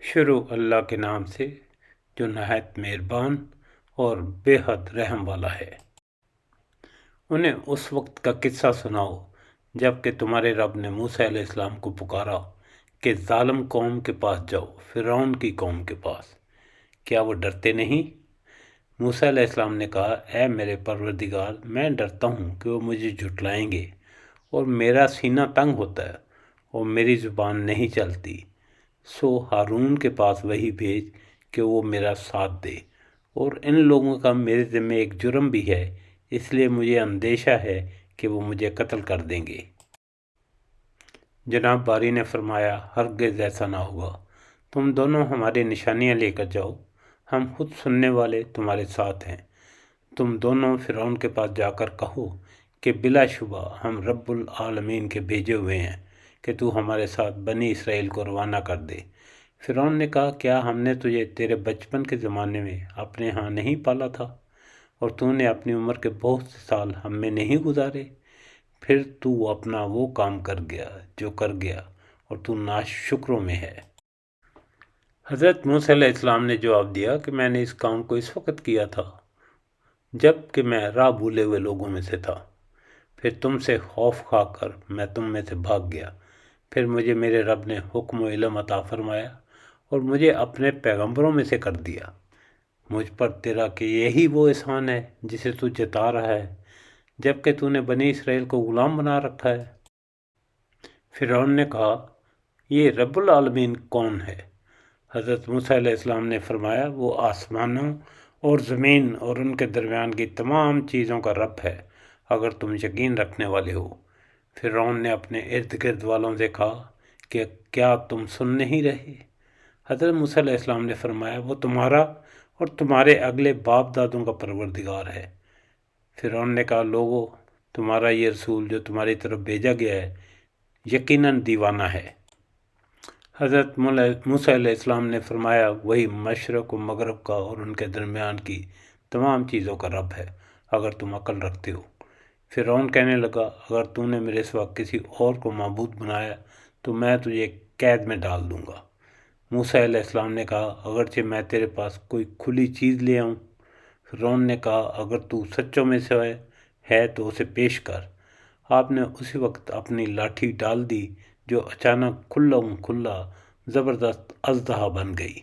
شروع اللہ کے نام سے جو نہایت مہربان اور بے حد رحم والا ہے۔ انہیں اس وقت کا قصہ سناؤ جب کہ تمہارے رب نے موسیٰ علیہ السلام کو پکارا کہ ظالم قوم کے پاس جاؤ، فرعون کی قوم کے پاس۔ کیا وہ ڈرتے نہیں؟ موسیٰ علیہ السلام نے کہا، اے میرے پروردگار، میں ڈرتا ہوں کہ وہ مجھے جھٹلائیں گے، اور میرا سینہ تنگ ہوتا ہے اور میری زبان نہیں چلتی۔ سو ہارون کے پاس وہی بھیج کہ وہ میرا ساتھ دے، اور ان لوگوں کا میرے ذمہ ایک جرم بھی ہے، اس لیے مجھے اندیشہ ہے کہ وہ مجھے قتل کر دیں گے۔ جناب باری نے فرمایا، ہرگز ایسا نہ ہوگا، تم دونوں ہماری نشانیاں لے کر جاؤ، ہم خود سننے والے تمہارے ساتھ ہیں۔ تم دونوں فرعون کے پاس جا کر کہو کہ بلا شبہ ہم رب العالمین کے بھیجے ہوئے ہیں کہ تو ہمارے ساتھ بنی اسرائیل کو روانہ کر دے۔ فرعون نے کہا، کیا ہم نے تجھے تیرے بچپن کے زمانے میں اپنے ہاں نہیں پالا تھا، اور تو نے اپنی عمر کے بہت سے سال ہم میں نہیں گزارے؟ پھر تو اپنا وہ کام کر گیا جو کر گیا، اور تو ناشکروں میں ہے۔ حضرت موسیٰ علیہ السلام نے جواب دیا کہ میں نے اس کام کو اس وقت کیا تھا جب کہ میں راہ بھولے ہوئے لوگوں میں سے تھا۔ پھر تم سے خوف کھا کر میں تم میں سے بھاگ گیا۔ پھر مجھے میرے رب نے حکم و علم عطا فرمایا اور مجھے اپنے پیغمبروں میں سے کر دیا۔ مجھ پر تیرا کہ یہی وہ احسان ہے جسے تو جتا رہا ہے، جب کہ تو نے بنی اسرائیل کو غلام بنا رکھا ہے۔ فرعون نے کہا، یہ رب العالمین کون ہے؟ حضرت موسیٰ علیہ السلام نے فرمایا، وہ آسمانوں اور زمین اور ان کے درمیان کی تمام چیزوں کا رب ہے، اگر تم یقین رکھنے والے ہو۔ فرعون نے اپنے ارد گرد والوں سے کہا کہ کیا تم سن نہیں رہے؟ حضرت موسیٰ علیہ السلام نے فرمایا، وہ تمہارا اور تمہارے اگلے باپ دادوں کا پروردگار ہے۔ فرعون نے کہا، لوگو، تمہارا یہ رسول جو تمہاری طرف بھیجا گیا ہے یقیناً دیوانہ ہے۔ حضرت موسیٰ علیہ السلام نے فرمایا، وہی مشرق و مغرب کا اور ان کے درمیان کی تمام چیزوں کا رب ہے، اگر تم عقل رکھتے ہو۔ فرعون کہنے لگا، اگر تو نے میرے سوا کسی اور کو معبود بنایا تو میں تجھے قید میں ڈال دوں گا۔ موسیٰ علیہ السلام نے کہا، اگرچہ میں تیرے پاس کوئی کھلی چیز لے آؤں؟ فرعون نے کہا، اگر تو سچوں میں سے ہے تو اسے پیش کر۔ آپ نے اسی وقت اپنی لاٹھی ڈال دی جو اچانک کھلا زبردست اژدہا بن گئی۔